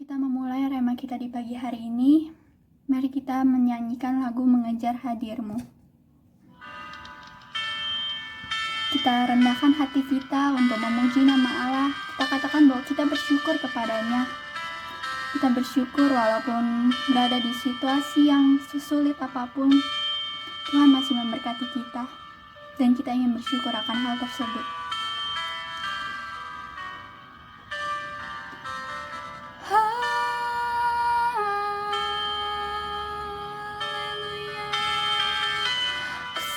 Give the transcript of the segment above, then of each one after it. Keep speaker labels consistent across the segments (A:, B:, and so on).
A: kita memulai rema kita di pagi hari ini, mari kita menyanyikan lagu Mengejar Hadir-Mu. Kita rendahkan hati kita untuk memuji nama Allah. Kita katakan bahwa kita bersyukur kepadanya. Kita bersyukur walaupun berada di situasi yang sesulit apapun, Tuhan masih memberkati kita. Dan kita ingin bersyukur akan hal tersebut.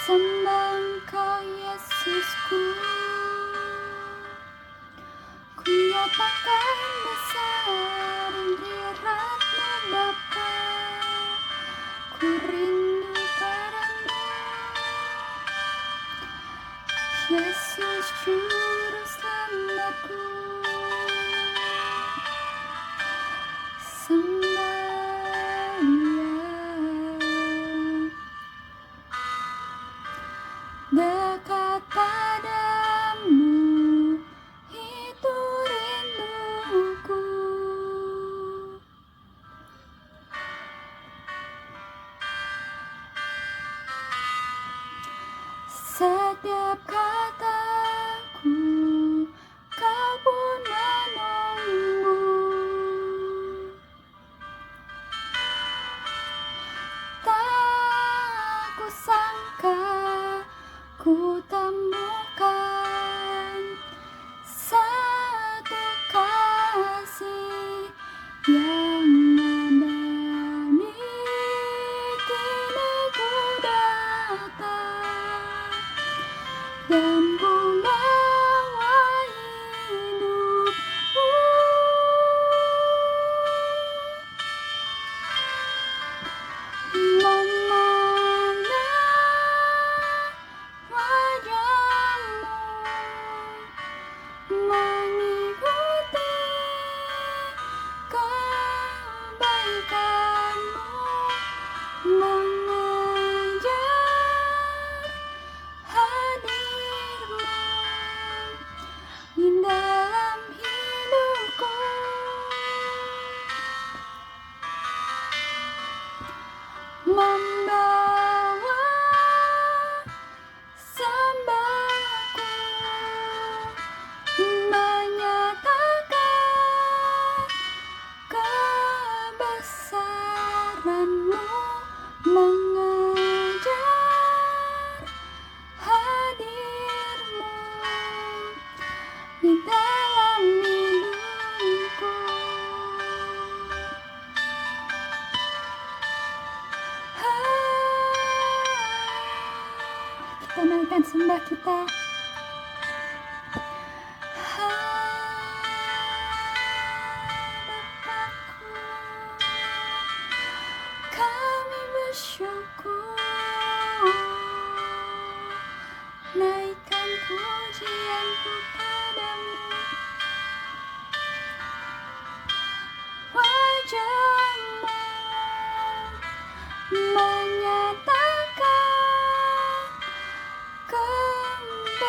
A: Sembah Engkau Yesusku, ku nyatakan besar hadirat-Mu Bapa, ku rindu padamu, Yesus Juru Selamatku. Sembah dekat padamu, itu rinduku. Setiap kataku, Kau pun menunggu. Tak kusangka ku temukan satu kasih yang abadi. Kini ku datang dan ku bawa hidupku. Mengikuti kebaikan-Mu, mengejar hadir-Mu di dalam hidupku. Membawa sembahku, menyatakan kebesaran-Mu, mengejar hadir-Mu di dalam hidupku. Kita naikkan sembah kita. Bapakku, kami bersyukur, naikkan pujianku padamu. Wajah-Mu menyatakan kebesaran-Mu,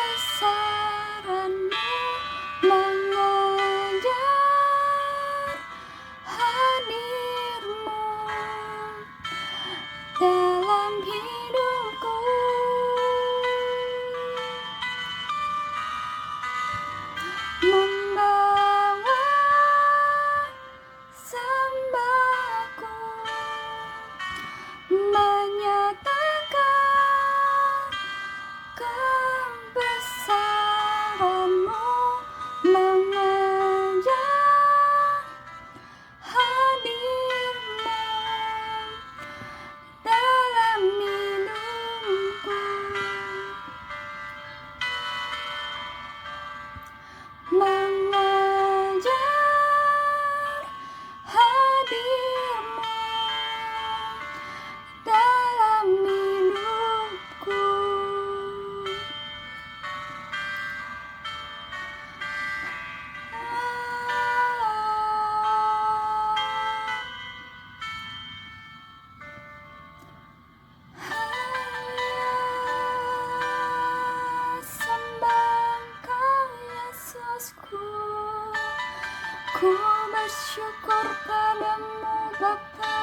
A: bersyukur padamu Bapa.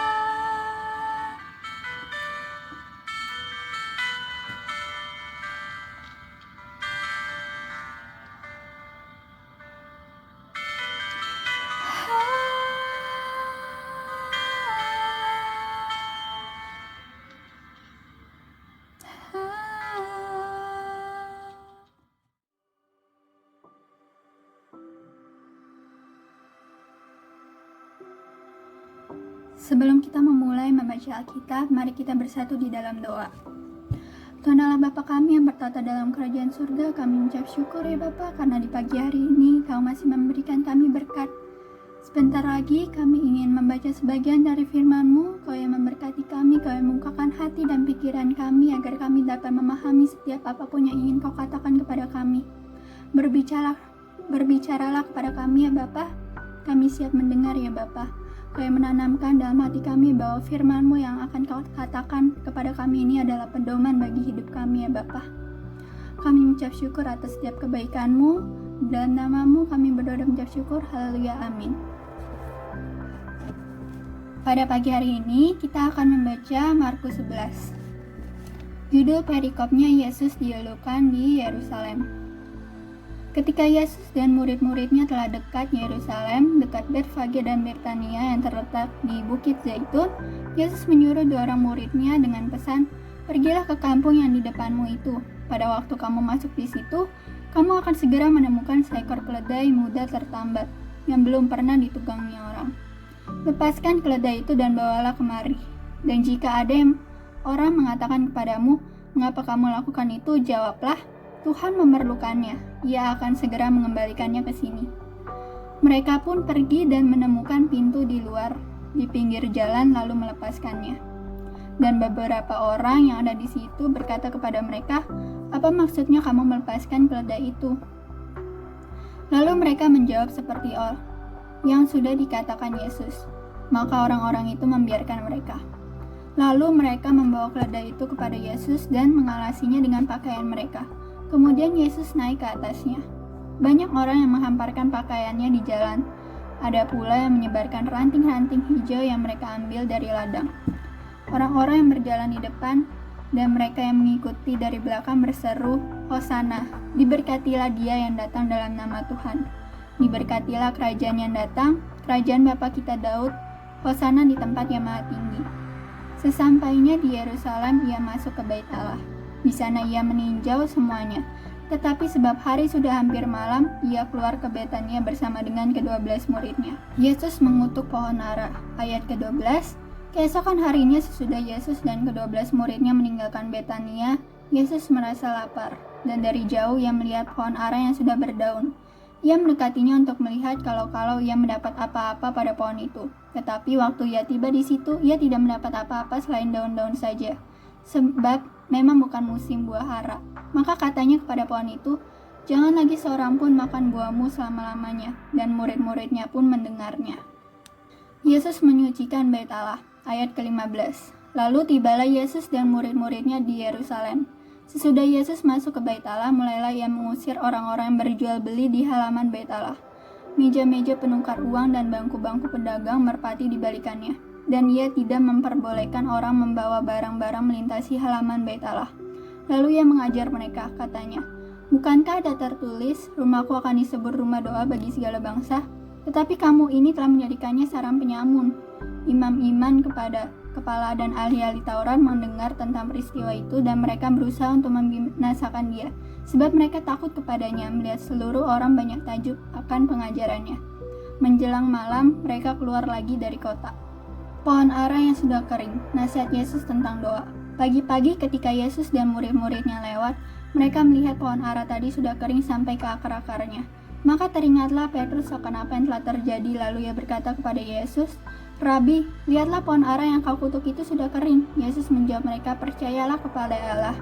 A: Sebelum kita memulai membaca Alkitab, mari kita bersatu di dalam doa. Tuhan Allah Bapa kami yang bertata dalam kerajaan surga, kami mengucap syukur ya Bapa, karena di pagi hari ini Kau masih memberikan kami berkat. Sebentar lagi kami ingin membaca sebagian dari firman-Mu. Kau yang memberkati kami, Kau yang membukakan hati dan pikiran kami agar kami dapat memahami setiap apapun yang ingin Kau katakan kepada kami. Berbicaralah kepada kami ya Bapa. Kami siap mendengar ya Bapa. Kau yang menanamkan dalam hati kami bahwa firman-Mu yang akan Kau katakan kepada kami ini adalah pedoman bagi hidup kami ya Bapa. Kami mengucap syukur atas setiap kebaikan-Mu. Dalam nama-Mu kami berdoa dan mengucap syukur. Haleluya, amin. Pada pagi hari ini kita akan membaca Markus 11. Judul perikopnya Yesus dielulukan di Yerusalem. Ketika Yesus dan murid-muridnya telah dekat Yerusalem, dekat Betfage dan Betania yang terletak di Bukit Zaitun, Yesus menyuruh 2 orang muridnya dengan pesan, "Pergilah ke kampung yang di depanmu itu. Pada waktu kamu masuk di situ, kamu akan segera menemukan seekor keledai muda tertambat yang belum pernah ditunggangi orang. Lepaskan keledai itu dan bawalah kemari. Dan jika ada orang mengatakan kepadamu, 'Mengapa kamu lakukan itu?' jawablah, 'Tuhan memerlukannya, Ia akan segera mengembalikannya ke sini.' Mereka pun pergi dan menemukan pintu di luar, di pinggir jalan lalu melepaskannya. Dan beberapa orang yang ada di situ berkata kepada mereka, 'Apa maksudnya kamu melepaskan keledai itu?' Lalu mereka menjawab seperti yang sudah dikatakan Yesus. Maka orang-orang itu membiarkan mereka. Lalu mereka membawa keledai itu kepada Yesus dan mengalasinya dengan pakaian mereka. Kemudian Yesus naik ke atasnya. Banyak orang yang menghamparkan pakaiannya di jalan. Ada pula yang menyebarkan ranting-ranting hijau yang mereka ambil dari ladang. Orang-orang yang berjalan di depan dan mereka yang mengikuti dari belakang berseru, "Hosana, diberkatilah Dia yang datang dalam nama Tuhan. Diberkatilah kerajaan yang datang, kerajaan Bapa kita Daud, Hosana di tempat yang maha tinggi." Sesampainya di Yerusalem, ia masuk ke Bait Allah. Di sana ia meninjau semuanya. Tetapi sebab hari sudah hampir malam, ia keluar ke Betania bersama dengan ke-12 muridnya. Yesus mengutuk pohon ara. Ayat ke-12. Keesokan harinya sesudah Yesus dan ke-12 muridnya meninggalkan Betania, Yesus merasa lapar. Dan dari jauh ia melihat pohon ara yang sudah berdaun. Ia mendekatinya untuk melihat kalau ia mendapat apa-apa pada pohon itu. Tetapi waktu ia tiba di situ, ia tidak mendapat apa-apa selain daun-daun saja. Sebab memang bukan musim buah ara. Maka katanya kepada pohon itu, "Jangan lagi seorang pun makan buahmu selama-lamanya." Dan murid-muridnya pun mendengarnya. Yesus menyucikan Bait Allah. Ayat ke-15. Lalu tibalah Yesus dan murid-muridnya di Yerusalem. Sesudah Yesus masuk ke Bait Allah, mulailah ia mengusir orang-orang yang berjual beli di halaman Bait Allah. Meja-meja penukar uang dan bangku-bangku pedagang merpati dibalikannya. Dan ia tidak memperbolehkan orang membawa barang-barang melintasi halaman Bait Allah. Lalu ia mengajar mereka, katanya, "Bukankah ada tertulis, rumahku akan disebut rumah doa bagi segala bangsa? Tetapi kamu ini telah menjadikannya sarang penyamun." Imam-imam kepala dan ahli-ahli Taurat mendengar tentang peristiwa itu dan mereka berusaha untuk membinasakan dia, sebab mereka takut kepadanya melihat seluruh orang banyak takjub akan pengajarannya. Menjelang malam, mereka keluar lagi dari kota. Pohon ara yang sudah kering, nasihat Yesus tentang doa. Pagi-pagi ketika Yesus dan murid-muridnya lewat, mereka melihat pohon ara tadi sudah kering sampai ke akar-akarnya. Maka teringatlah Petrus akan apa yang telah terjadi, lalu ia berkata kepada Yesus, "Rabi, lihatlah pohon ara yang kau kutuk itu sudah kering." Yesus menjawab mereka, "Percayalah kepada Allah.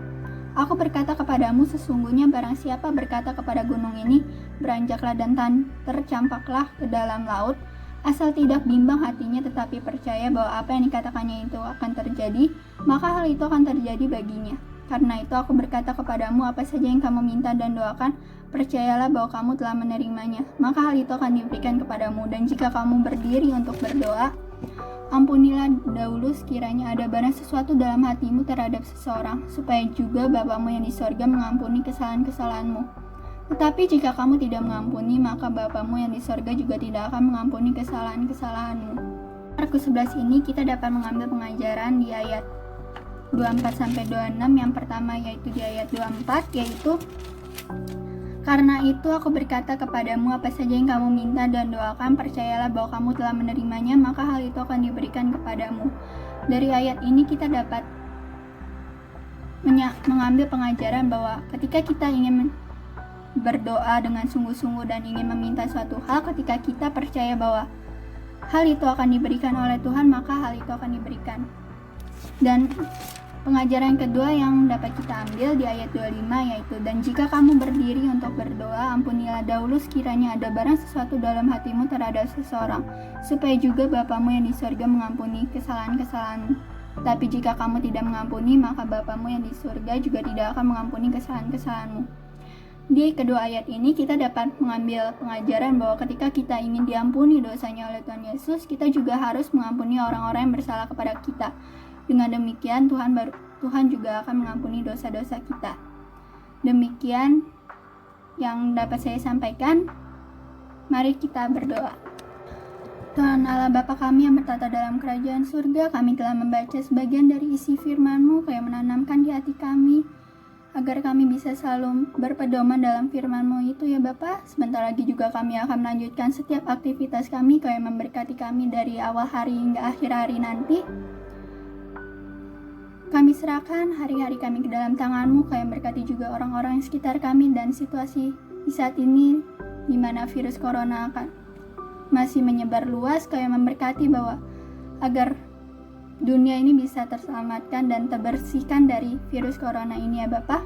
A: Aku berkata kepadamu, sesungguhnya barang siapa berkata kepada gunung ini, beranjaklah dan tercampaklah ke dalam laut, asal tidak bimbang hatinya tetapi percaya bahwa apa yang dikatakannya itu akan terjadi, maka hal itu akan terjadi baginya. Karena itu aku berkata kepadamu, apa saja yang kamu minta dan doakan, percayalah bahwa kamu telah menerimanya, maka hal itu akan diberikan kepadamu. Dan jika kamu berdiri untuk berdoa, ampunilah dahulu sekiranya ada barang sesuatu dalam hatimu terhadap seseorang, supaya juga Bapamu yang di sorga mengampuni kesalahan-kesalahanmu. Tetapi jika kamu tidak mengampuni, maka Bapamu yang di sorga juga tidak akan mengampuni kesalahan-kesalahanmu. Markus 11 ini kita dapat mengambil pengajaran di ayat 24-26. Yang pertama yaitu di ayat 24, yaitu karena itu aku berkata kepadamu, apa saja yang kamu minta dan doakan, percayalah bahwa kamu telah menerimanya, maka hal itu akan diberikan kepadamu. Dari ayat ini kita dapat mengambil pengajaran bahwa ketika kita ingin berdoa dengan sungguh-sungguh dan ingin meminta suatu hal, ketika kita percaya bahwa hal itu akan diberikan oleh Tuhan, maka hal itu akan diberikan. Dan pengajaran kedua yang dapat kita ambil di ayat 25 yaitu, dan jika kamu berdiri untuk berdoa, ampunilah dahulu sekiranya ada barang sesuatu dalam hatimu terhadap seseorang, supaya juga Bapamu yang di surga mengampuni kesalahan-kesalahanmu. Tapi jika kamu tidak mengampuni, maka Bapamu yang di surga juga tidak akan mengampuni kesalahan-kesalahanmu. Di kedua ayat ini kita dapat mengambil pengajaran bahwa ketika kita ingin diampuni dosanya oleh Tuhan Yesus, kita juga harus mengampuni orang-orang yang bersalah kepada kita. Dengan demikian Tuhan juga akan mengampuni dosa-dosa kita. Demikian yang dapat saya sampaikan. Mari kita berdoa. Tuhan Allah Bapa kami yang bertata dalam kerajaan surga, kami telah membaca sebagian dari isi firman-Mu yang menanamkan di hati kami, agar kami bisa selalu berpedoman dalam firman-Mu itu ya Bapa. Sebentar lagi juga kami akan melanjutkan setiap aktivitas kami, Kau yang memberkati kami dari awal hari hingga akhir hari nanti. Kami serahkan hari-hari kami ke dalam tangan-Mu, Kau yang berkati juga orang-orang di sekitar kami dan situasi di saat ini di mana virus corona akan masih menyebar luas. Kau yang memberkati bahwa agar dunia ini bisa terselamatkan dan terbersihkan dari virus corona ini ya Bapa.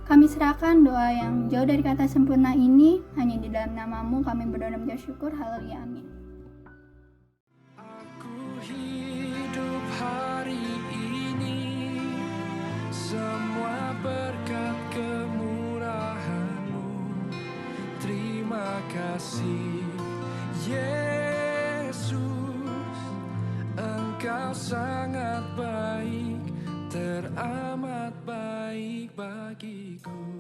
A: Kami serahkan doa yang jauh dari kata sempurna ini hanya di dalam nama-Mu kami berdoa dan bersyukur. Haleluya, amin.
B: Aku hidup hari ini semua berkat kemurahan-Mu. Terima kasih Yesus, Engkau sangat baik, teramat baik bagiku.